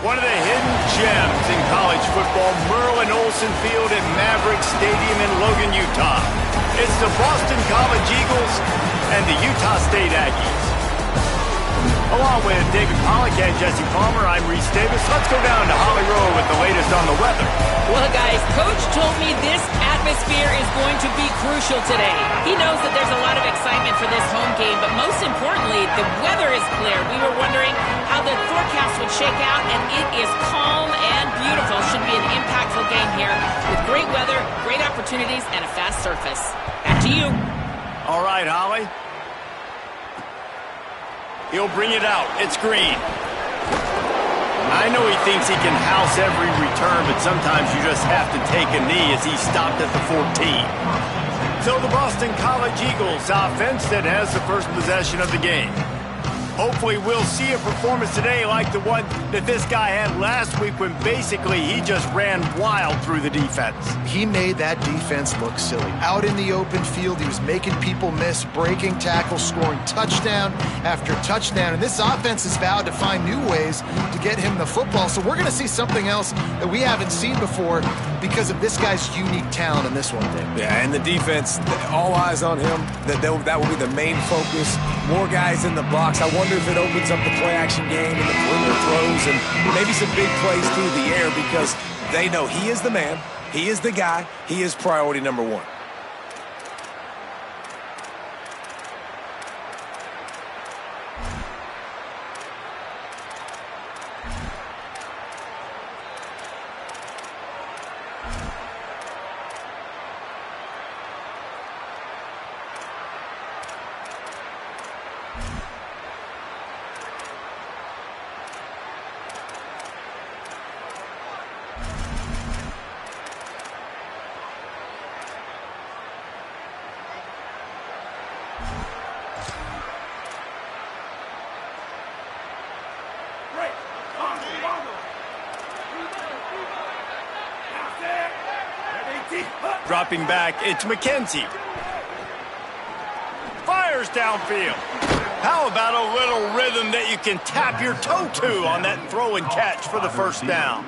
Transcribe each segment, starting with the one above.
One of the hidden gems in college football, Merlin Olsen Field at Maverick Stadium in Logan, Utah. It's the Boston College Eagles and the Utah State Aggies. Along with David Pollack and Jesse Palmer, I'm Reese Davis. Let's go down to Holly Rowe with the latest on the weather. Well, guys, Coach told me this atmosphere is going to be crucial today. He knows that there's a lot of excitement for this home game, but most importantly, the weather is clear. We were wondering how the forecast would shake out, and it is calm and beautiful. Should be an impactful game here with great weather, great opportunities, and a fast surface. Back to you. All right, Holly. He'll bring it out. It's Green. I know he thinks he can house every return, but sometimes you just have to take a knee as he stopped at the 14. So the Boston College Eagles offense that has the first possession of the game. Hopefully we'll see a performance today like the one that this guy had last week when basically he just ran wild through the defense. He made that defense look silly. Out in the open field, he was making people miss, breaking tackles, scoring touchdown after touchdown. And this offense has vowed to find new ways to get him the football. So we're going to see something else that we haven't seen before because of this guy's unique talent in this one thing. Yeah, and the defense, all eyes on him. That will be the main focus. More guys in the box. I wonder if it opens up the play-action game and the perimeter throws and maybe some big plays through the air because they know he is the man, he is the guy, he is priority number one. Dropping back, it's McKenzie. Fires downfield. How about a little rhythm that you can tap your toe to on that throw and catch for the first down?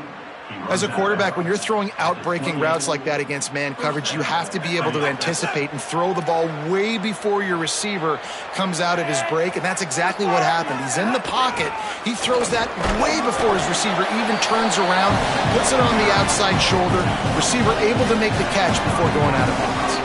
As a quarterback, when you're throwing out-breaking routes like that against man coverage, you have to be able to anticipate and throw the ball way before your receiver comes out of his break, and that's exactly what happened. He's in the pocket. He throws that way before his receiver even turns around, puts it on the outside shoulder. Receiver able to make the catch before going out of bounds.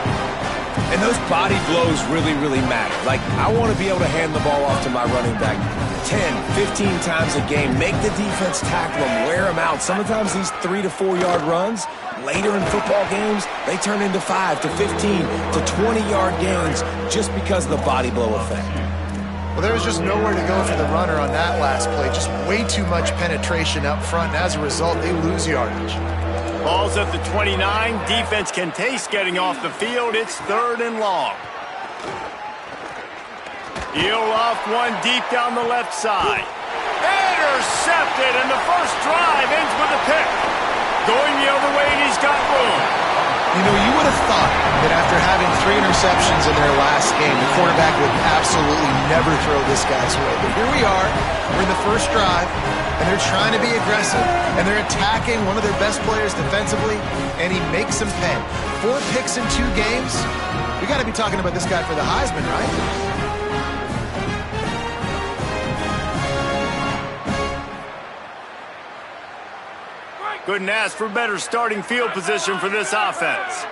And those body blows really, really matter. Like, I want to be able to hand the ball off to my running back 10, 15 times a game. Make the defense tackle them, wear them out. Sometimes these 3 to 4 yard runs, later in football games, they turn into 5 to 15 to 20 yard gains just because of the body blow effect. Well, there was just nowhere to go for the runner on that last play. Just way too much penetration up front, and as a result, they lose yardage. Ball's at the 29. Defense can taste getting off the field. It's 3rd and long. He'll off one deep down the left side. Intercepted, and the first drive ends with a pick. Going the other way, and he's got room. You know, you would have thought that after having 3 interceptions in their last game, the quarterback would absolutely never throw this guy's way. But here we are. We're in the first drive, and they're trying to be aggressive, and they're attacking one of their best players defensively, and he makes them pay. 4 picks in 2 games. We got to be talking about this guy for the Heisman, right? Couldn't ask for better starting field position for this offense.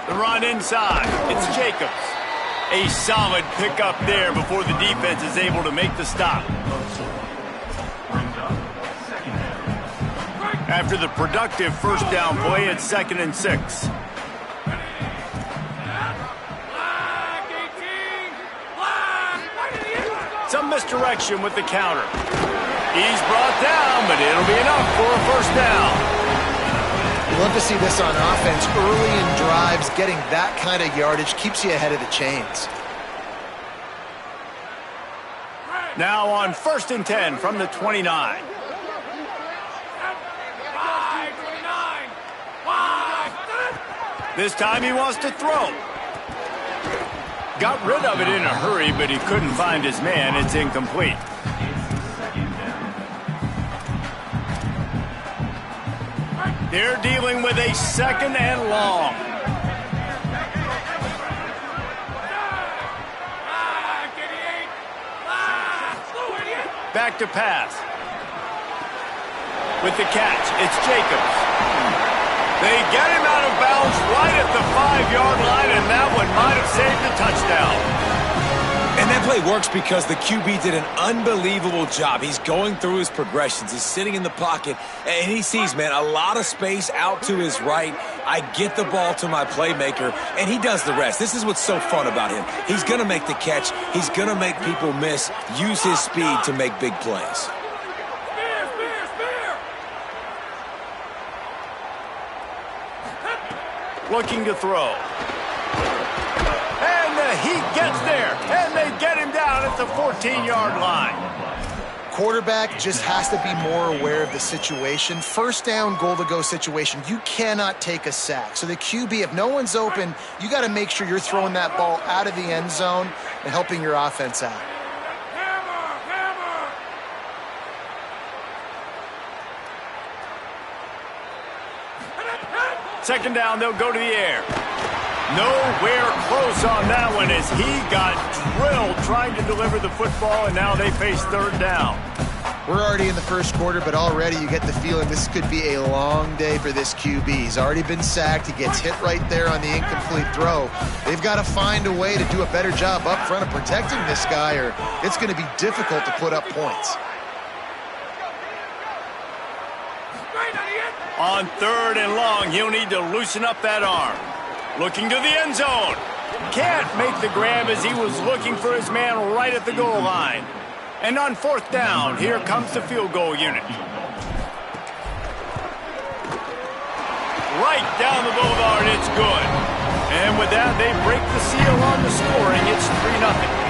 The run inside. It's Jacobs. A solid pickup there before the defense is able to make the stop. After the productive first down play, it's 2nd and 6. Some misdirection with the counter. He's brought down, but it'll be enough for a first down. You love to see this on offense. Early in drives, getting that kind of yardage keeps you ahead of the chains. Now on 1st and 10 from the 29. This time he wants to throw. Got rid of it in a hurry, but he couldn't find his man. It's incomplete. They're dealing with a 2nd and long. Back to pass. With the catch, it's Jacobs. They get him out of bounds right at the 5-yard line, and that one might have saved the touchdown. And that play works because the QB did an unbelievable job. He's going through his progressions. He's sitting in the pocket, and he sees, man, a lot of space out to his right. I get the ball to my playmaker, and he does the rest. This is what's so fun about him. He's going to make the catch. He's going to make people miss, use his speed to make big plays. Looking to throw. And he gets there, and they get him down at the 14-yard line. Quarterback just has to be more aware of the situation. First down, goal-to-go situation. You cannot take a sack. So the QB, if no one's open, you got to make sure you're throwing that ball out of the end zone and helping your offense out. Second down, they'll go to the air. Nowhere close on that one as he got drilled trying to deliver the football, and now they face 3rd down. We're already in the first quarter, but already you get the feeling this could be a long day for this QB. He's already been sacked. He gets hit right there on the incomplete throw. They've got to find a way to do a better job up front of protecting this guy, or it's going to be difficult to put up points. On 3rd and long, he'll need to loosen up that arm. Looking to the end zone. Can't make the grab as he was looking for his man right at the goal line. And on 4th down, here comes the field goal unit. Right down the boulevard, it's good. And with that, they break the seal on the scoring. It's 3-0.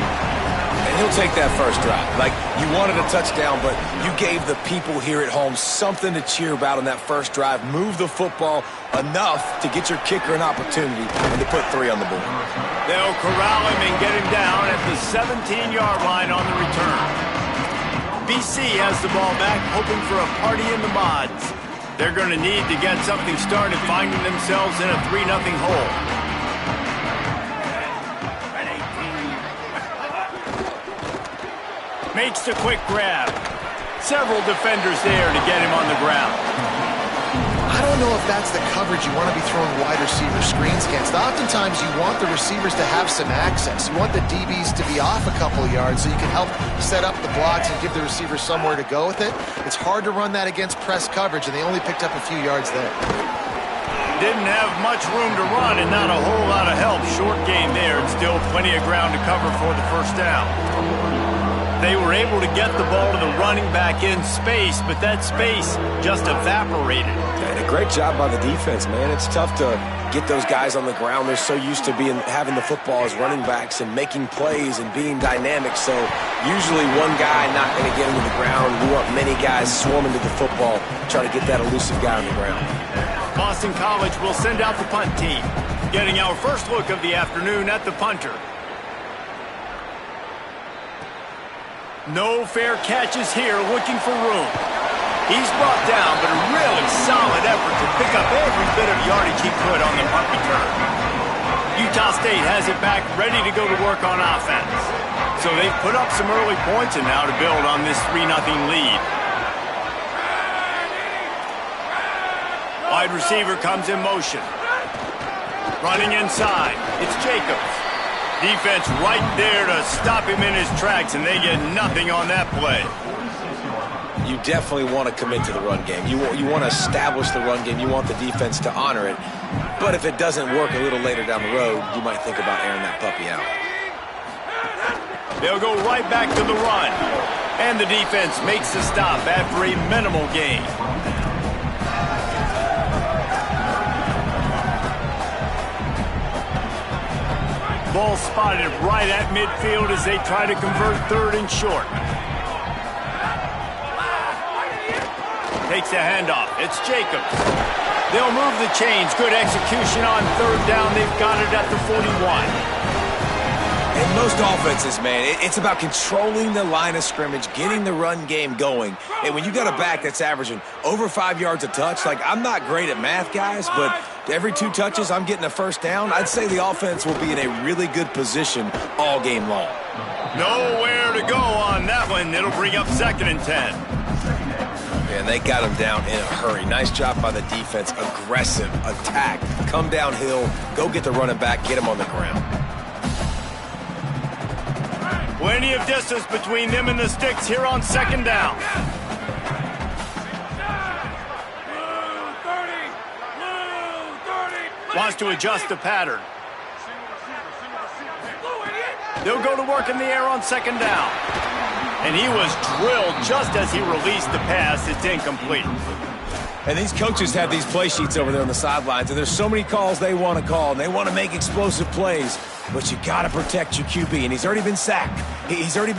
And he'll take that first drive. Like, you wanted a touchdown, but you gave the people here at home something to cheer about on that first drive. Move the football enough to get your kicker an opportunity and to put 3 on the board. They'll corral him and get him down at the 17-yard line on the return. BC has the ball back, hoping for a party in the mods. They're going to need to get something started, finding themselves in a 3-0 hole. Makes the quick grab. Several defenders there to get him on the ground. I don't know if that's the coverage you want to be throwing wide receiver screens against. Oftentimes you want the receivers to have some access. You want the DBs to be off a couple of yards so you can help set up the blocks and give the receivers somewhere to go with it. It's hard to run that against press coverage, and they only picked up a few yards there. Didn't have much room to run and not a whole lot of help. Short game there, and still plenty of ground to cover for the first down. They were able to get the ball to the running back in space, but that space just evaporated. And a great job by the defense, man. It's tough to get those guys on the ground. They're so used to having the football as running backs and making plays and being dynamic. So usually one guy not going to get into the ground. We want many guys swarming to the football, trying to get that elusive guy on the ground. Boston College will send out the punt team. Getting our first look of the afternoon at the punter. No fair catches here, looking for room. He's brought down, but a really solid effort to pick up every bit of yardage he could on the punt return. Utah State has it back, ready to go to work on offense. So they've put up some early points and now to build on this 3-0 lead. Wide receiver comes in motion. Running inside, it's Jacobs. Defense right there to stop him in his tracks, and they get nothing on that play. You definitely want to commit to the run game. You want to establish the run game. You want the defense to honor it. But if it doesn't work a little later down the road, you might think about airing that puppy out. They'll go right back to the run. And the defense makes the stop after a minimal gain. Ball spotted right at midfield as they try to convert 3rd and short. Takes the handoff. It's Jacobs. They'll move the chains. Good execution on third down. They've got it at the 41. In most offenses, man, it's about controlling the line of scrimmage, getting the run game going. And when you got a back that's averaging over 5 yards a touch, like, I'm not great at math, guys, but every 2 touches I'm getting a first down, I'd say the offense will be in a really good position all game long. Nowhere to go on that one. It'll bring up 2nd and 10. And they got him down in a hurry. Nice job by the defense. Aggressive, attack, come downhill, go get the running back, get him on the ground. Plenty of distance between them and the sticks here on 2nd down. Wants to adjust the pattern. They'll go to work in the air on 2nd down. And he was drilled just as he released the pass. It's incomplete. And these coaches have these play sheets over there on the sidelines, and there's so many calls they want to call, and they want to make explosive plays. But you got to protect your QB, and he's already been sacked.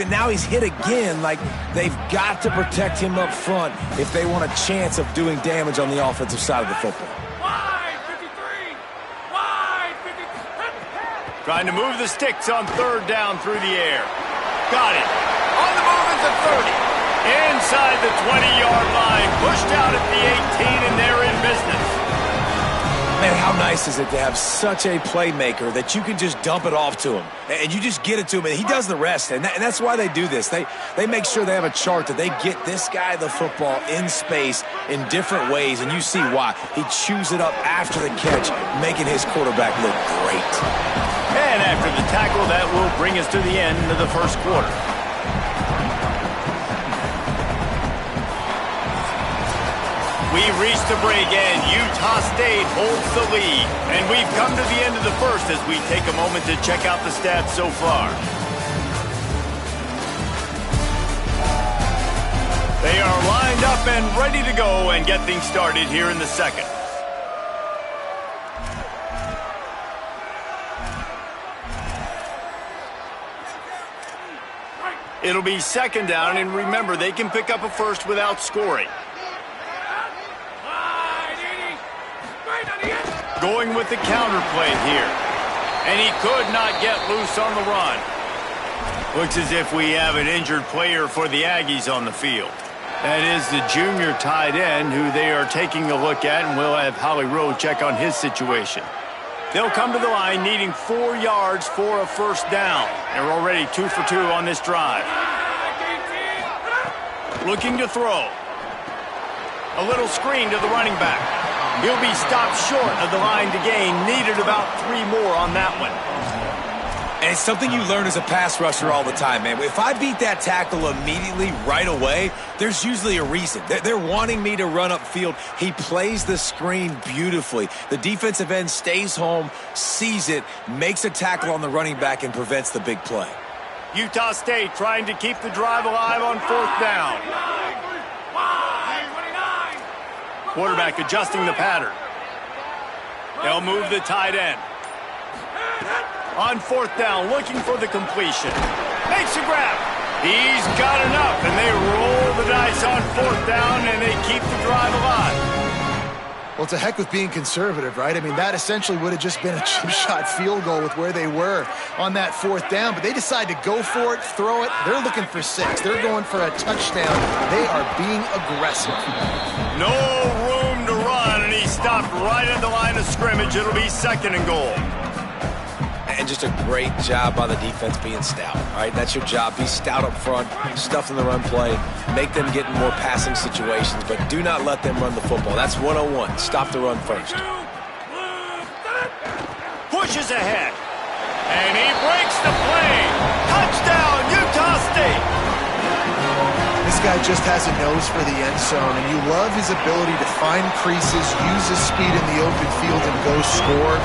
Now he's hit again. Like, they've got to protect him up front if they want a chance of doing damage on the offensive side of the football. Trying to move the sticks on 3rd down through the air. Got it. On the move at the 30. Inside the 20-yard line. Pushed out at the 18, and they're in business. Man, how nice is it to have such a playmaker that you can just dump it off to him, and you just get it to him, and he does the rest, and that's why they do this. They make sure they have a chart that they get this guy the football in space in different ways, and you see why. He chews it up after the catch, making his quarterback look great. And after the tackle, that will bring us to the end of the 1st quarter. We reach the break, and Utah State holds the lead. And we've come to the end of the 1st as we take a moment to check out the stats so far. They are lined up and ready to go and get things started here in the 2nd. It'll be 2nd down, and remember, they can pick up a 1st without scoring. Going with the counter play here. And he could not get loose on the run. Looks as if we have an injured player for the Aggies on the field. That is the junior tight end who they are taking a look at, and we'll have Holly Rowe check on his situation. They'll come to the line needing 4 yards for a 1st down. They're already 2 for 2 on this drive. Looking to throw. A little screen to the running back. He'll be stopped short of the line to gain. Needed about 3 more on that one. And it's something you learn as a pass rusher all the time, man. If I beat that tackle immediately, right away, there's usually a reason. They're wanting me to run upfield. He plays the screen beautifully. The defensive end stays home, sees it, makes a tackle on the running back, and prevents the big play. Utah State trying to keep the drive alive on 4th down. Quarterback adjusting the pattern. They'll move the tight end. On 4th down, looking for the completion. Makes a grab. He's got enough, and they roll the dice on 4th down, and they keep the drive alive. Well, to heck with being conservative, right? I mean, that essentially would have just been a chip shot field goal with where they were on that 4th down, but they decide to go for it, throw it. They're looking for 6. They're going for a touchdown. They are being aggressive. No room to run, and he stopped right at the line of scrimmage. It'll be 2nd and goal. And just a great job by the defense being stout, all right? That's your job. Be stout up front, stuff in the run play, make them get in more passing situations, but do not let them run the football. That's 101. Stop the run first. Pushes ahead, and he breaks the play. Touchdown, Utah State. This guy just has a nose for the end zone, and you love his ability to find creases, use his speed in the open field, and go score.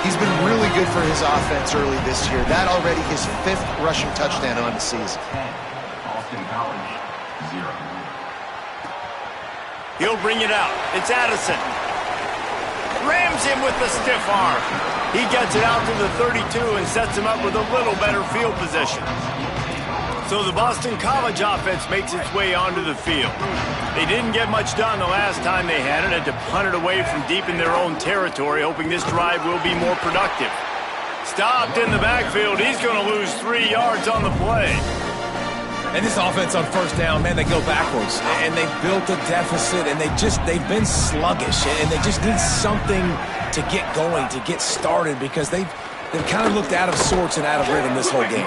He's been really good for his offense early this year. That already his 5th rushing touchdown on the season. He'll bring it out. It's Addison. Rams him with the stiff arm. He gets it out to the 32 and sets him up with a little better field position. So the Boston College offense makes its way onto the field. They didn't get much done the last time they had it, had to punt it away from deep in their own territory, hoping this drive will be more productive. Stopped in the backfield. He's going to lose 3 yards on the play. And this offense on first down, man, they go backwards. And they built a deficit, and they've been sluggish. And they just need something to get going, to get started, because they've kind of looked out of sorts and out of rhythm this whole game.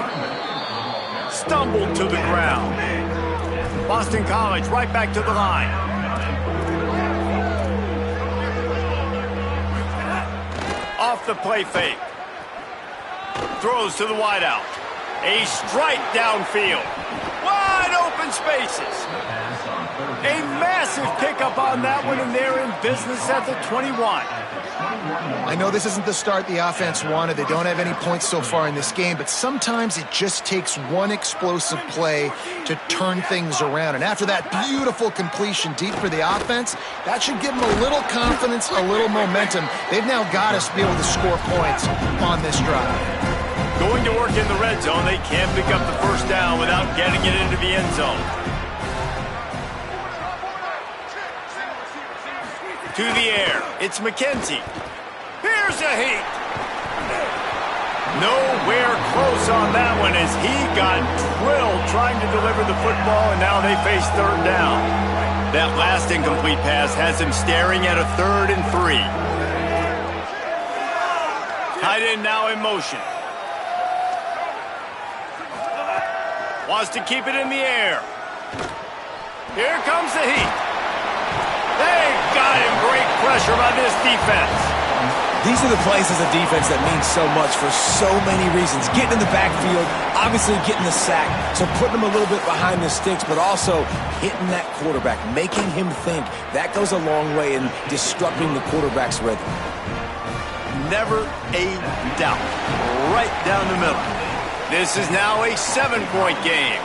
Stumbled to the ground. Boston College right back to the line. Off the play fake. Throws to the wideout. A strike downfield. Wide open spaces. A massive pickup on that one, and they're in business at the 21. I know this isn't the start the offense wanted. They don't have any points so far in this game, but sometimes it just takes one explosive play to turn things around. And after that beautiful completion deep for the offense, that should give them a little confidence, a little momentum. They've now got to be able to score points on this drive. Going to work in the red zone, they can't pick up the first down without getting it into the end zone. To the air, it's McKenzie. Here's a heat. Nowhere close on that one as he got drilled trying to deliver the football, and now they face third down. That last incomplete pass has him staring at a 3rd and 3. Tight end now in motion. Wants to keep it in the air. Here comes the heat. They've got him. Great pressure by this defense. These are the plays as a defense that mean so much for so many reasons. Getting in the backfield, obviously getting the sack, so putting him a little bit behind the sticks, but also hitting that quarterback, making him think. That goes a long way in disrupting the quarterback's rhythm. Never a doubt. Right down the middle. This is now a 7-point game.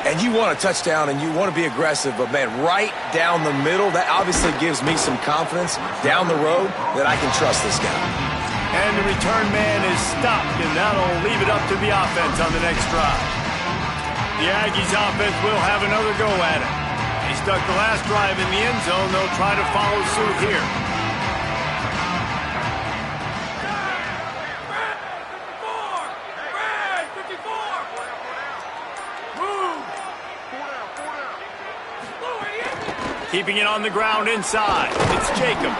And you want a touchdown and you want to be aggressive, but, man, right down the middle, that obviously gives me some confidence down the road that I can trust this guy. And the return man is stopped, and that'll leave it up to the offense on the next drive. The Aggies offense will have another go at it. They stuck the last drive in the end zone. They'll try to follow suit here. Keeping it on the ground inside. It's Jacobs.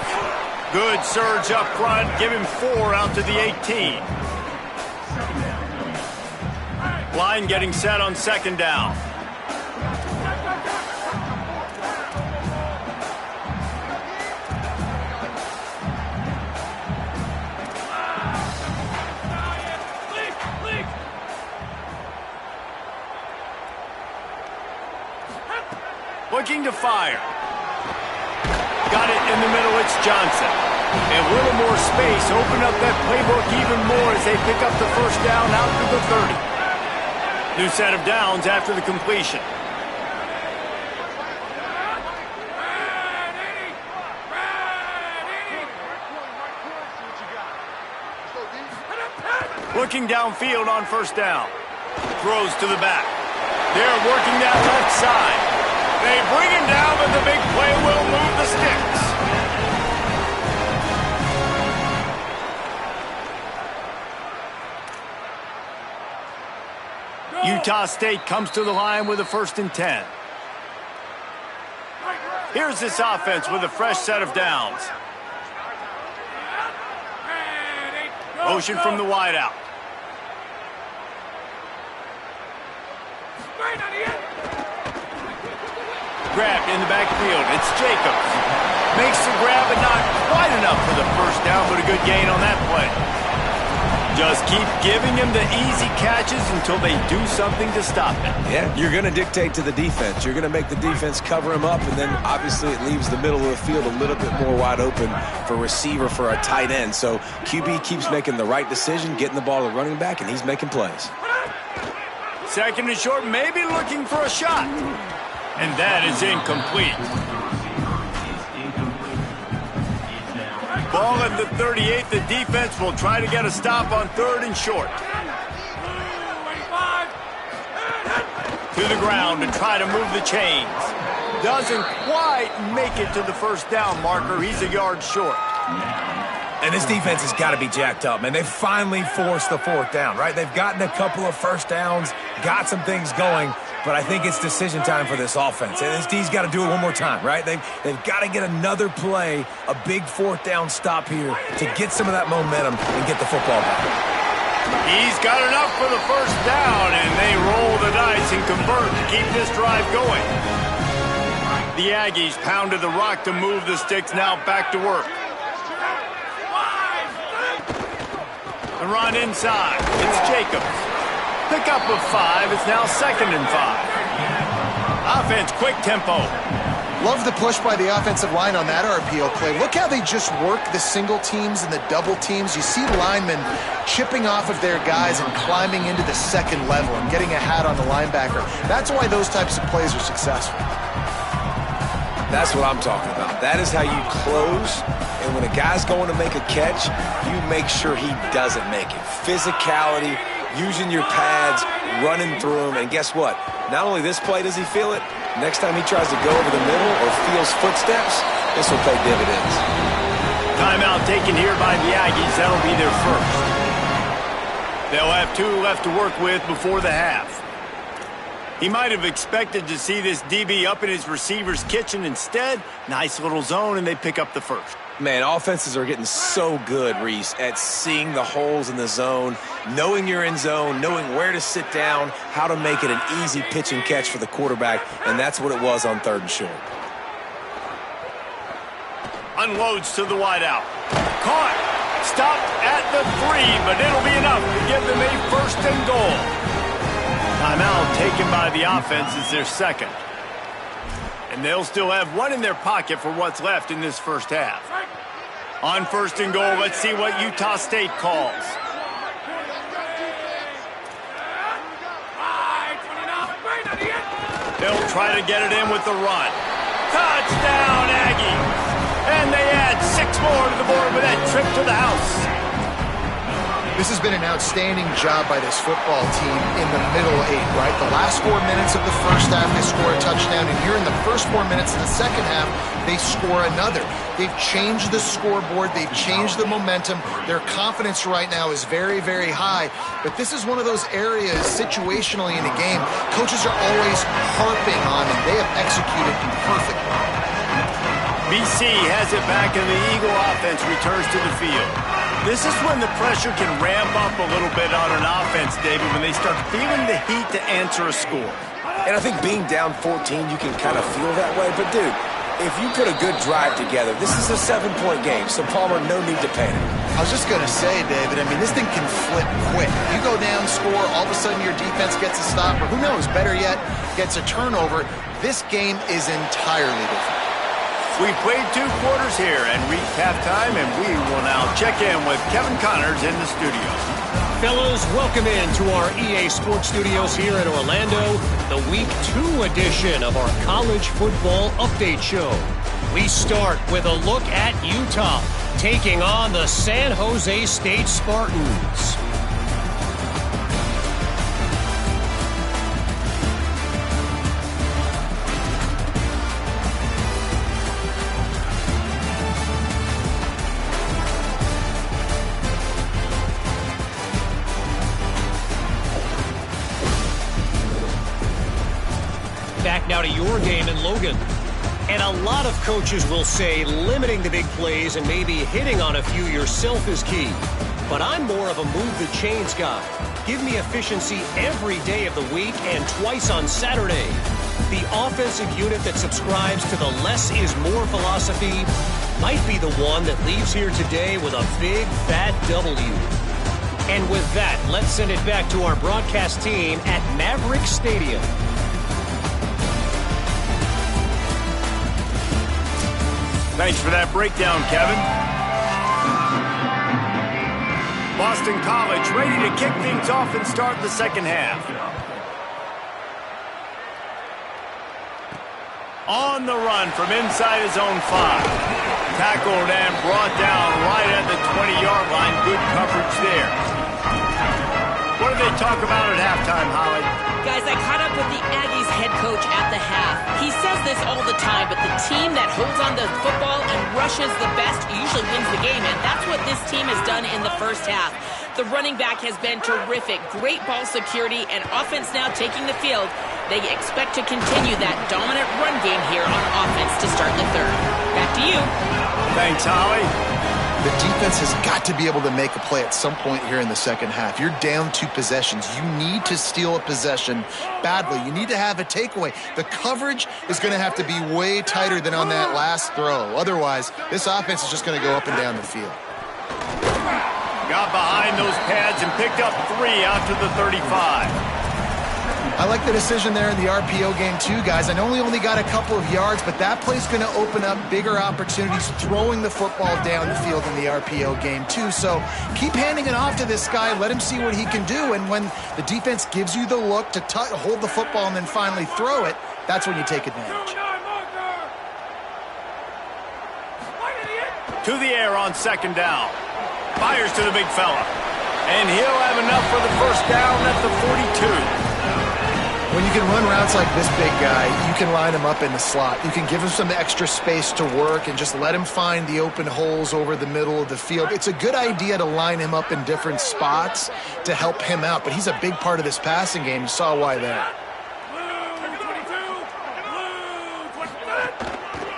Good surge up front. Give him 4 out to the 18. Line getting set on 2nd down. Looking to fire. Got it in the middle, it's Johnson. And a little more space, open up that playbook even more as they pick up the first down out to the 30. New set of downs after the completion. Looking downfield on first down. Throws to the back. They're working that left side. They bring him down, but the big play will move the sticks. Utah State comes to the line with a 1st and 10. Here's this offense with a fresh set of downs. Motion from the wideout. Grabbed in the backfield. It's Jacobs. Makes the grab, but not quite enough for the first down, but a good gain on that play. Just keep giving him the easy catches until they do something to stop it. Yeah, you're going to dictate to the defense. You're going to make the defense cover him up, and then obviously it leaves the middle of the field a little bit more wide open for receiver, for a tight end. So QB keeps making the right decision, getting the ball to running back, and he's making plays. 2nd and short, maybe looking for a shot. And that is incomplete. Ball at the 38. The defense will try to get a stop on 3rd and short. to the ground to try to move the chains. Doesn't quite make it to the first down marker. He's a yard short. And this defense has got to be jacked up, man. They finally forced the fourth down, right? They've gotten a couple of first downs, got some things going, but I think it's decision time for this offense. And this D's got to do it one more time, right? They've got to get another play, a big fourth down stop here to get some of that momentum and get the football back. He's got enough for the first down, and they roll the dice and convert to keep this drive going. The Aggies pounded the rock to move the sticks, now back to work. The run inside. It's Jacobs. Pick up of 5. It's now 2nd and 5. Offense, quick tempo. Love the push by the offensive line on that RPO play. Look how they just work the single teams and the double teams. You see linemen chipping off of their guys and climbing into the second level and getting a hat on the linebacker. That's why those types of plays are successful. That's what I'm talking about. That is how you close. And when a guy's going to make a catch, you make sure he doesn't make it. Physicality, using your pads, running through him. And guess what? Not only this play does he feel it, next time he tries to go over the middle or feels footsteps, this will pay dividends. Timeout taken here by the Aggies. That'll be their first. They'll have 2 left to work with before the half. He might have expected to see this DB up in his receiver's kitchen. Instead, nice little zone, and they pick up the first. Man, offenses are getting so good, Reese, at seeing the holes in the zone, knowing you're in zone, knowing where to sit down, how to make it an easy pitch and catch for the quarterback, and that's what it was on 3rd and short. Unloads to the wideout. Caught. Stopped at the 3, but it'll be enough to give them a 1st and goal. Timeout taken by the offense is their 2nd. And they'll still have 1 in their pocket for what's left in this first half. On 1st and goal, let's see what Utah State calls. They'll try to get it in with the run. Touchdown, Aggies! And they add 6 more to the board with that trip to the house. This has been an outstanding job by this football team in the middle 8, right? The last 4 minutes of the first half, they score a touchdown, and here in the first 4 minutes of the second half, they score another. They've changed the scoreboard. They've changed the momentum. Their confidence right now is very, very high, but this is one of those areas situationally in the game, coaches are always harping on, and they have executed perfectly. BC has it back, and the Eagle offense returns to the field. This is when the pressure can ramp up a little bit on an offense, David, when they start feeling the heat to answer a score. And I think being down 14, you can kind of feel that way. But, dude, if you put a good drive together, this is a 7-point game, so, Palmer, no need to panic. I was just going to say, David, I mean, this thing can flip quick. You go down, score, all of a sudden your defense gets a stop, or who knows, better yet, gets a turnover. This game is entirely different. We've played 2 quarters here and reached halftime, and we will now check in with Kevin Connors in the studio. Fellas, welcome into our EA Sports Studios here in Orlando, the Week 2 edition of our College Football Update Show. We start with a look at Utah, taking on the San Jose State Spartans. Back now to your game in Logan. And a lot of coaches will say limiting the big plays and maybe hitting on a few yourself is key. But I'm more of a move the chains guy. Give me efficiency every day of the week and twice on Saturday. The offensive unit that subscribes to the less is more philosophy might be the one that leaves here today with a big fat W. And with that, let's send it back to our broadcast team at Maverick Stadium. Thanks for that breakdown, Kevin. Boston College ready to kick things off and start the second half. On the run from inside his own 5. Tackled and brought down right at the 20-yard line. Good coverage there. What did they talk about at halftime, Holly? Guys, I caught up with the Aggies head coach at the half. He says this all the time, but the team that holds on to the football and rushes the best usually wins the game, and that's what this team has done in the first half. The running back has been terrific. Great ball security and offense now taking the field. They expect to continue that dominant run game here on offense to start the third. Back to you. Thanks, Holly. The defense has got to be able to make a play at some point here in the second half. You're down 2 possessions. You need to steal a possession badly. You need to have a takeaway. The coverage is going to have to be way tighter than on that last throw. Otherwise, this offense is just going to go up and down the field. Got behind those pads and picked up 3 out to the 35. I like the decision there in the RPO game too, guys. I know he only got a couple of yards, but that play's going to open up bigger opportunities throwing the football down the field in the RPO game too. So keep handing it off to this guy. Let him see what he can do. And when the defense gives you the look to hold the football and then finally throw it, that's when you take advantage. To the air on second down. Fires to the big fella. And he'll have enough for the first down at the 42. When you can run routes like this big guy, you can line him up in the slot. You can give him some extra space to work and just let him find the open holes over the middle of the field. It's a good idea to line him up in different spots to help him out, but he's a big part of this passing game. You saw why there.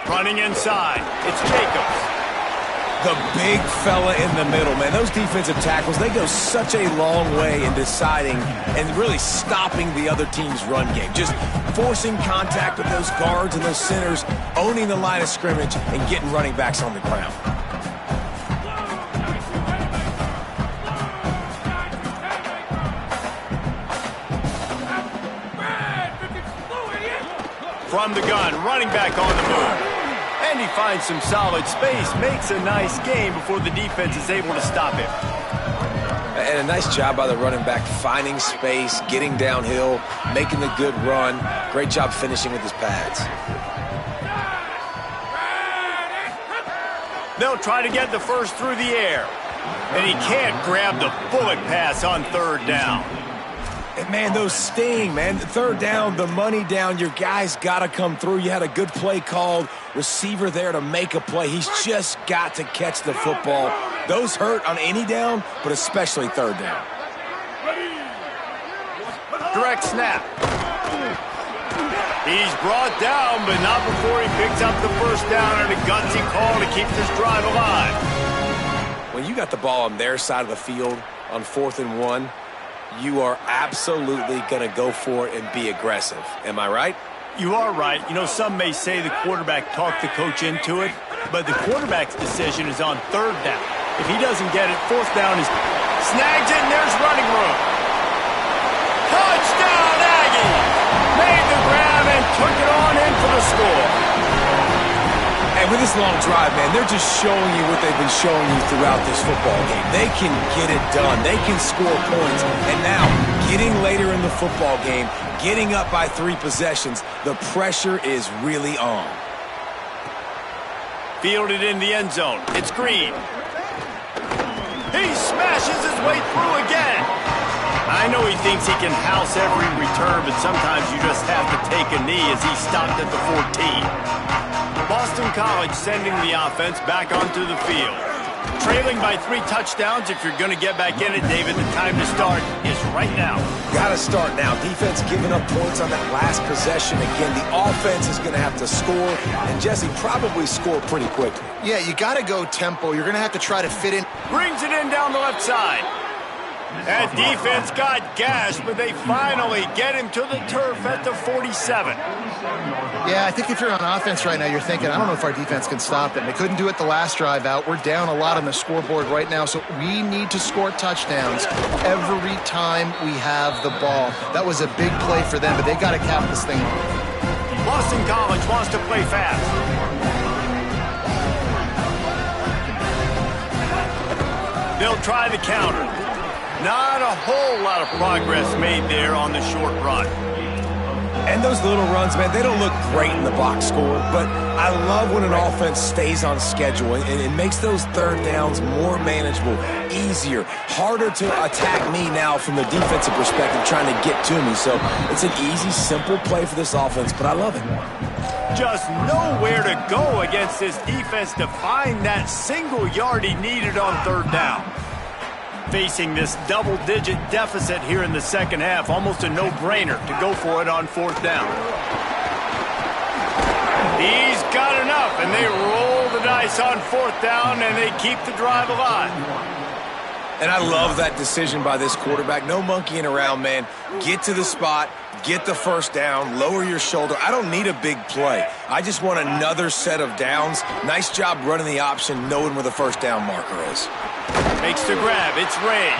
Running inside, it's Jacobs. The big fella in the middle, man. Those defensive tackles, they go such a long way in deciding and really stopping the other team's run game. Just forcing contact with those guards and those centers, owning the line of scrimmage, and getting running backs on the ground. From the gun, running back on the move. And he finds some solid space, makes a nice game before the defense is able to stop him. And a nice job by the running back, finding space, getting downhill, making the good run. Great job finishing with his pads. They'll try to get the first through the air. And he can't grab the bullet pass on third down. And man, those sting, man. Third down, the money down. Your guy's got to come through. You had a good play called. Receiver there to make a play. He's just got to catch the football. Those hurt on any down, but especially third down. Direct snap. He's brought down, but not before he picks up the first down and a gutsy call to keep this drive alive. When you got the ball on their side of the field on 4th and 1, you are absolutely going to go for it and be aggressive. Am I right? You are right. You know, some may say the quarterback talked the coach into it, but the quarterback's decision is on third down. If he doesn't get it, fourth down is snags it, and there's running room. Touchdown, Aggies! Made the grab and took it on in for the score. And with this long drive, man, they're just showing you what they've been showing you throughout this football game. They can get it done. They can score points. And now, getting later in the football game, getting up by 3 possessions, the pressure is really on. Fielded in the end zone. It's Green. He smashes his way through again. I know he thinks he can house every return, but sometimes you just have to take a knee as he stopped at the 14. Boston College sending the offense back onto the field. Trailing by 3 touchdowns. If you're going to get back in it, David, the time to start is right now. Got to start now. Defense giving up points on that last possession. Again, the offense is going to have to score, and Jesse probably score pretty quickly. Yeah, you got to go tempo. You're going to have to try to fit in. Brings it in down the left side. That defense got gashed, but they finally get him to the turf at the 47. Yeah, I think if you're on offense right now, you're thinking, I don't know if our defense can stop them. They couldn't do it the last drive out. We're down a lot on the scoreboard right now, so we need to score touchdowns every time we have the ball. That was a big play for them, but they got to cap this thing off. Boston College wants to play fast. They'll try the counter. Not a whole lot of progress made there on the short run. And those little runs, man, they don't look great in the box score, but I love when an offense stays on schedule and it makes those third downs more manageable, easier, harder to attack me now from the defensive perspective trying to get to me. So it's an easy, simple play for this offense, but I love it. Just nowhere to go against this defense to find that single yard he needed on third down. Facing this double-digit deficit here in the second half, almost a no-brainer to go for it on fourth down. He's got enough, and they roll the dice on fourth down, and they keep the drive alive. And I love that decision by this quarterback. No monkeying around, man. Get to the spot, get the first down, lower your shoulder. I don't need a big play. I just want another set of downs. Nice job running the option, knowing where the first down marker is. Makes the grab. It's Ray.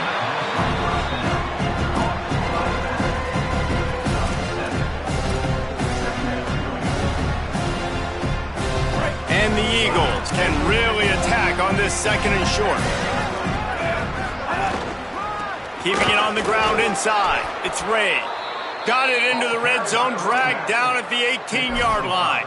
And the Eagles can really attack on this second and short. Keeping it on the ground inside. It's Ray. Got it into the red zone, dragged down at the 18-yard line.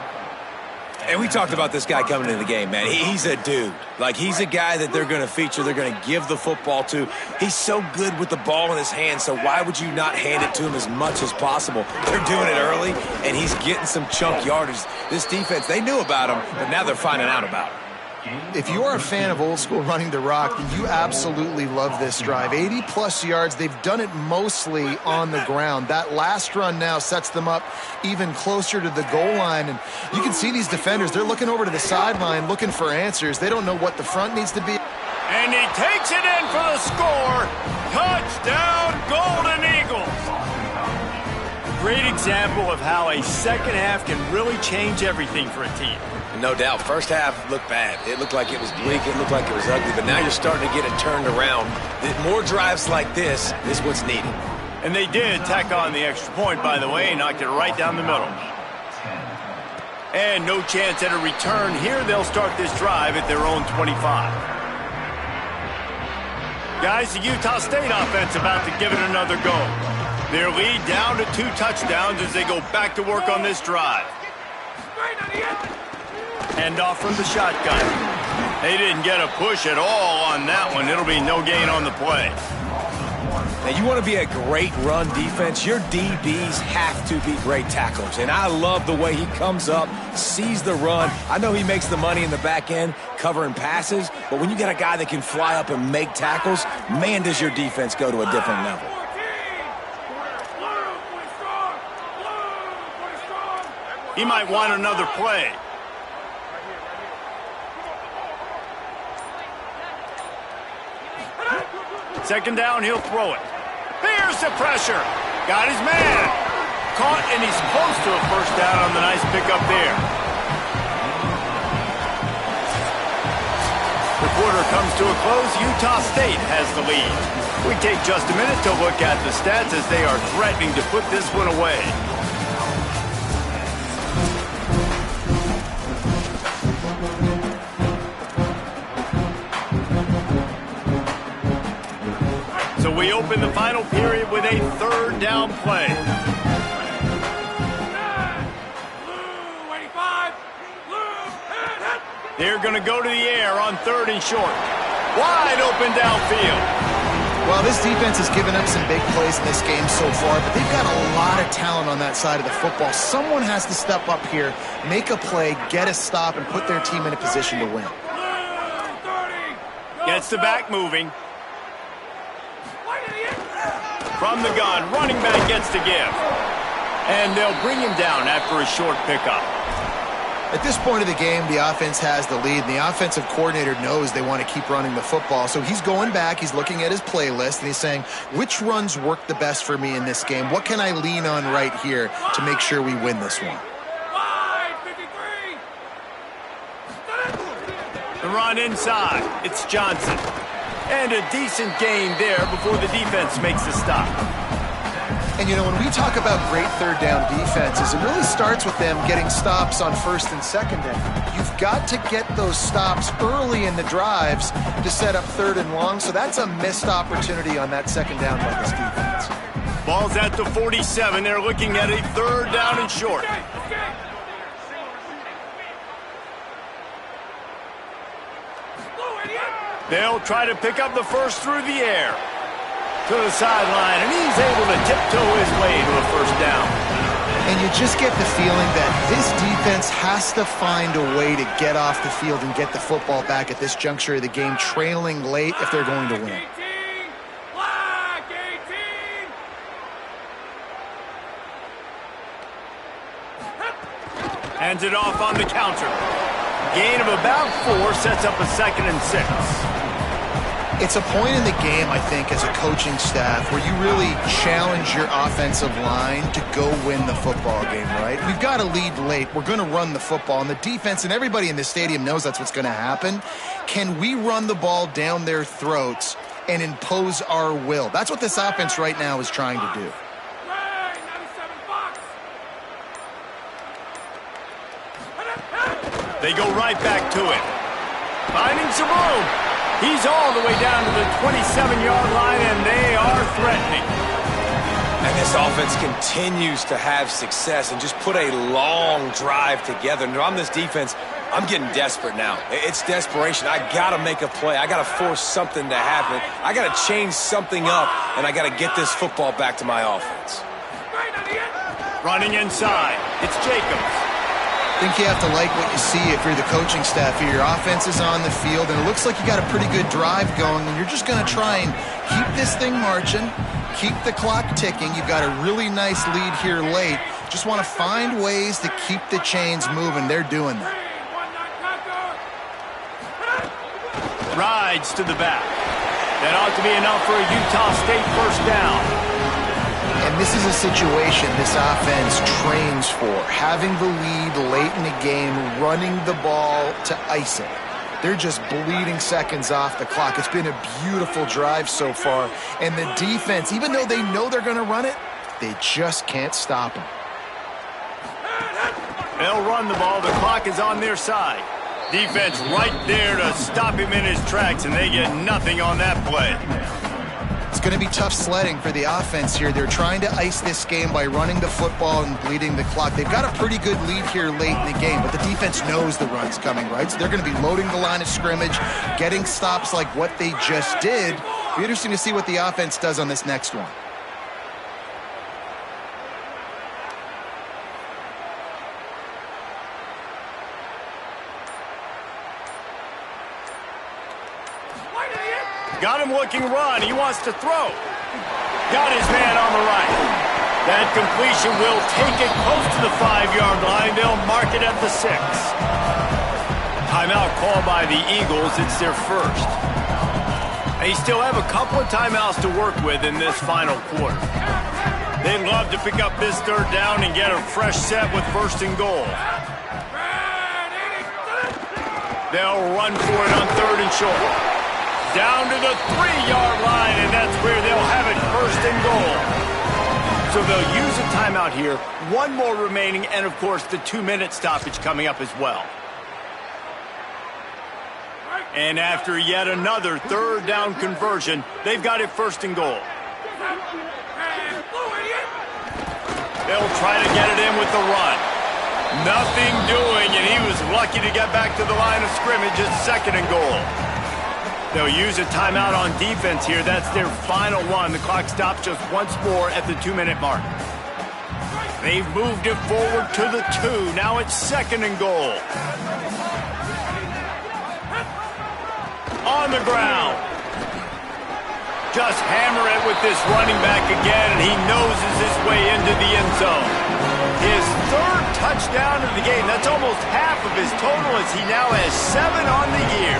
And we talked about this guy coming into the game, man. He's a dude. Like, he's a guy that they're going to feature, they're going to give the football to. He's so good with the ball in his hands, so why would you not hand it to him as much as possible? They're doing it early, and he's getting some chunk yardage. This defense, they knew about him, but now they're finding out about him. If you are a fan of old school running the rock, then you absolutely love this drive. 80-plus yards. They've done it mostly on the ground. That last run now sets them up even closer to the goal line. And you can see these defenders, they're looking over to the sideline looking for answers. They don't know what the front needs to be. And he takes it in for the score. Touchdown, Golden Eagles. Great example of how a second half can really change everything for a team. No doubt. First half looked bad. It looked like it was bleak. It looked like it was ugly. But now you're starting to get it turned around. More drives like this is what's needed. And they did tack on the extra point, by the way, and knocked it right down the middle. And no chance at a return here. They'll start this drive at their own 25. Guys, the Utah State offense about to give it another go. Their lead down to 2 touchdowns as they go back to work on this drive. Hand off from the shotgun. They didn't get a push at all on that one. It'll be no gain on the play. Now, you want to be a great run defense, your DBs have to be great tacklers. And I love the way he comes up, sees the run. I know he makes the money in the back end covering passes, but when you got a guy that can fly up and make tackles, man, does your defense go to a different level. He might want another play. Second down, he'll throw it. Here's the pressure. Got his man. Caught, and he's close to a first down on the nice pickup there. The quarter comes to a close. Utah State has the lead. We take just a minute to look at the stats as they are threatening to put this one away. So we open the final period with a third down play. They're going to go to the air on third and short. Wide open downfield. Well, this defense has given up some big plays in this game so far, but they've got a lot of talent on that side of the football. Someone has to step up here, make a play, get a stop, and put their team in a position to win. Gets the back moving. From the gun, running back gets to give. And they'll bring him down after a short pickup. At this point of the game, the offense has the lead, and the offensive coordinator knows they want to keep running the football. So he's going back, he's looking at his playlist, and he's saying, which runs work the best for me in this game? What can I lean on right here to make sure we win this one? The run inside. It's Johnson. And a decent gain there before the defense makes the stop. And, you know, when we talk about great third down defenses, it really starts with them getting stops on first and second down. You've got to get those stops early in the drives to set up third and long, so that's a missed opportunity on that second down by this defense. Ball's at the 47. They're looking at a 3rd down and short. They'll try to pick up the first through the air. To the sideline, and he's able to tiptoe his way to a 1st down. And you just get the feeling that this defense has to find a way to get off the field and get the football back at this juncture of the game, trailing late if they're going to win. Hands it off on the counter. Gain of about 4 sets up a 2nd and 6. It's a point in the game, I think, as a coaching staff where you really challenge your offensive line to go win the football game, right? We've got to lead late. We're going to run the football, and the defense and everybody in the stadium knows that's what's going to happen. Can we run the ball down their throats and impose our will? That's what this offense right now is trying to do. They go right back to it. Finding some room. He's all the way down to the 27-yard line, and they are threatening. And this offense continues to have success and just put a long drive together. And on this defense, I'm getting desperate now. It's desperation. I got to make a play. I got to force something to happen. I got to change something up, and I got to get this football back to my offense. Running inside. It's Jacobs. I think you have to like what you see if you're the coaching staff here. Your offense is on the field, and it looks like you got a pretty good drive going, and you're just going to try and keep this thing marching, keep the clock ticking. You've got a really nice lead here late. Just want to find ways to keep the chains moving. They're doing that. Rides to the back. That ought to be enough for a Utah State 1st down. And this is a situation this offense trains for, having the lead late in the game, running the ball to ice it. They're just bleeding seconds off the clock. It's been a beautiful drive so far. And the defense, even though they know they're going to run it, they just can't stop them. They'll run the ball. The clock is on their side. Defense right there to stop him in his tracks, and they get nothing on that play. It's going to be tough sledding for the offense here. They're trying to ice this game by running the football and bleeding the clock. They've got a pretty good lead here late in the game, but the defense knows the run's coming, right? So they're going to be loading the line of scrimmage, getting stops like what they just did. It'll be interesting to see what the offense does on this next one. Got him looking run. He wants to throw. Got his man on the right. That completion will take it close to the 5-yard line. They'll mark it at the 6. Timeout called by the Eagles. It's their 1st. They still have a couple of timeouts to work with in this final quarter. They'd love to pick up this 3rd down and get a fresh set with 1st and goal. They'll run for it on 3rd and short. Down to the 3-yard line, and that's where they'll have it 1st and goal. So they'll use a timeout here. 1 more remaining, and of course the 2-minute stoppage coming up as well. And after yet another 3rd down conversion, they've got it 1st and goal. They'll try to get it in with the run. Nothing doing, and he was lucky to get back to the line of scrimmage at 2nd and goal. They'll use a timeout on defense here. That's their final one. The clock stops just once more at the 2-minute mark. They've moved it forward to the 2. Now it's 2nd and goal. On the ground. Just hammer it with this running back again, and he noses his way into the end zone. His 3rd touchdown of the game. That's almost half of his total, as he now has 7 on the year.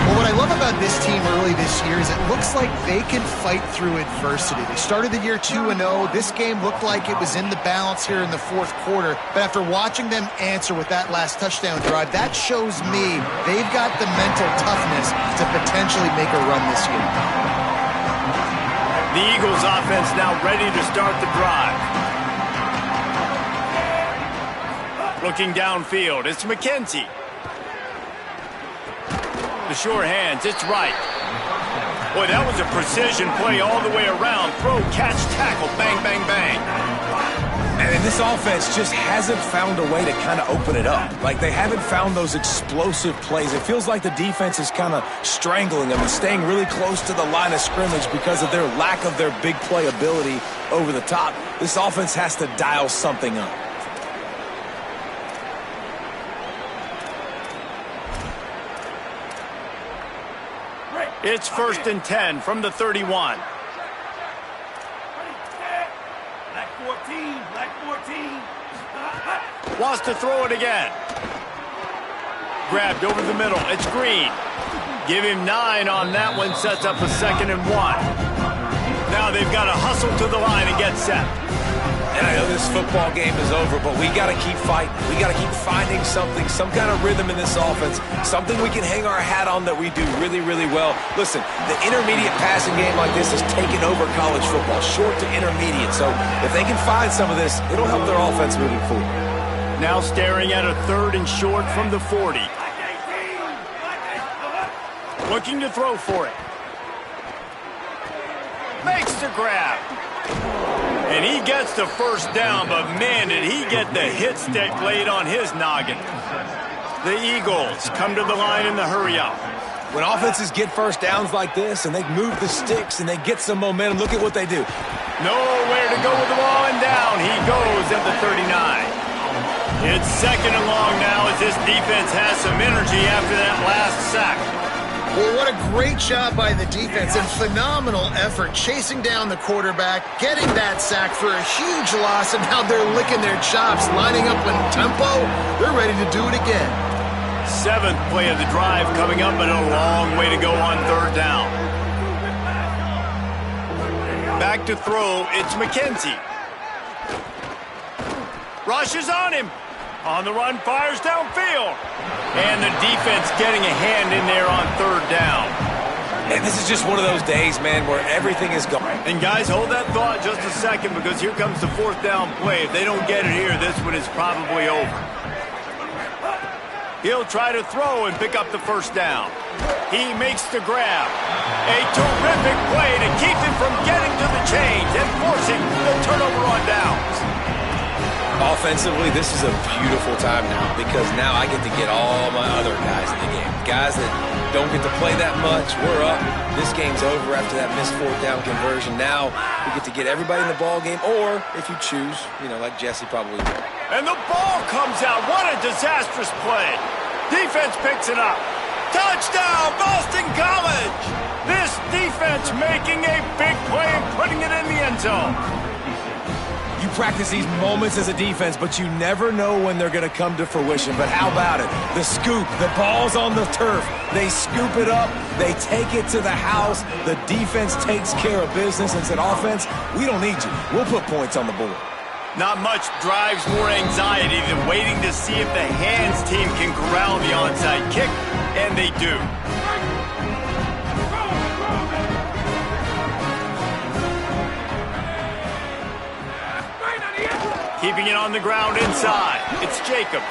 Well, what I love about this team early this year is it looks like they can fight through adversity. They started the year 2-0. This game looked like it was in the balance here in the 4th quarter. But after watching them answer with that last touchdown drive, that shows me they've got the mental toughness to potentially make a run this year. The Eagles offense now ready to start the drive. Looking downfield, it's McKenzie. The sure hands, it's right. Boy, that was a precision play all the way around. Throw, catch, tackle, bang, bang, bang. And this offense just hasn't found a way to kind of open it up. Like, they haven't found those explosive plays. It feels like the defense is kind of strangling them and staying really close to the line of scrimmage because of their lack of their big play ability over the top. This offense has to dial something up. It's 1st and 10 from the 31. Black 14. Wants to throw it again. Grabbed over the middle. It's Green. Give him 9 on that one. Sets up a 2nd and 1. Now they've got to hustle to the line and get set. And I know this football game is over, but we got to keep fighting. We got to keep finding something, some kind of rhythm in this offense, something we can hang our hat on that we do really, really well. Listen, the intermediate passing game like this has taken over college football, short to intermediate. So if they can find some of this, it'll help their offense moving forward. Now staring at a 3rd and short from the 40. Looking to throw for it. Makes the grab. And he gets the 1st down, but man, did he get the hit stick laid on his noggin. The Eagles come to the line in the hurry-up. When offenses get 1st downs like this and they move the sticks and they get some momentum, look at what they do. Nowhere to go with the ball, and down he goes at the 39. It's 2nd and long now as this defense has some energy after that last sack. Well, what a great job by the defense and phenomenal effort chasing down the quarterback, getting that sack for a huge loss, and now they're licking their chops, lining up in tempo. They're ready to do it again. 7th play of the drive coming up, and a long way to go on 3rd down. Back to throw, it's McKenzie. Rushes on him. On the run, fires downfield. And the defense getting a hand in there on 3rd down. And this is just one of those days, man, where everything is going. And guys, hold that thought just a second, because here comes the 4th down play. If they don't get it here, this one is probably over. He'll try to throw and pick up the 1st down. He makes the grab. A terrific play to keep him from getting to the chains and forcing the turnover on downs. Offensively, this is a beautiful time now because now I get to get all my other guys in the game. Guys that don't get to play that much, we're up. This game's over after that missed 4th down conversion. Now we get to get everybody in the ball game, or if you choose, you know, like Jesse probably did. And the ball comes out. What a disastrous play. Defense picks it up. Touchdown, Boston College! This defense making a big play and putting it in the end zone. You practice these moments as a defense, but you never know when they're going to come to fruition. But how about it? The scoop, the ball's on the turf. They scoop it up. They take it to the house. The defense takes care of business and said, offense, we don't need you. We'll put points on the board. Not much drives more anxiety than waiting to see if the hands team can corral the onside kick, and they do. Keeping it on the ground inside. It's Jacobs.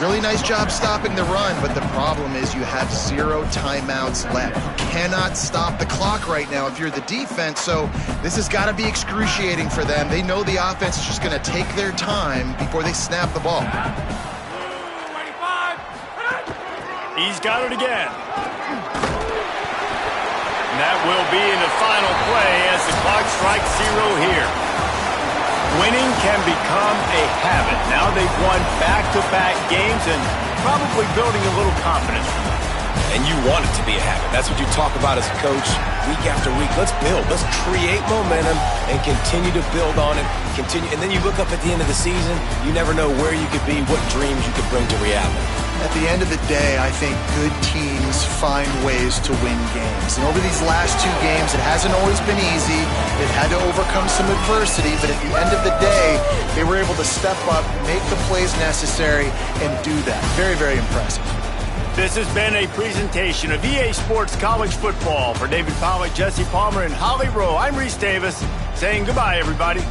Really nice job stopping the run, but the problem is you have 0 timeouts left. You cannot stop the clock right now if you're the defense, so this has got to be excruciating for them. They know the offense is just going to take their time before they snap the ball. He's got it again. And that will be in the final play as the clock strikes 0 here. Winning can become a habit. Now they've won back-to-back games and probably building a little confidence. And you want it to be a habit. That's what you talk about as a coach week after week. Let's build. Let's create momentum and continue to build on it. Continue, and then you look up at the end of the season, you never know where you could be, what dreams you could bring to reality. At the end of the day, I think good teams find ways to win games. And over these last 2 games, it hasn't always been easy. They've had to overcome some adversity, but at the end of the day, they were able to step up, make the plays necessary, and do that. Very, very impressive. This has been a presentation of EA Sports College Football. For David Pollack, Jesse Palmer, and Holly Rowe, I'm Reese Davis, saying goodbye, everybody.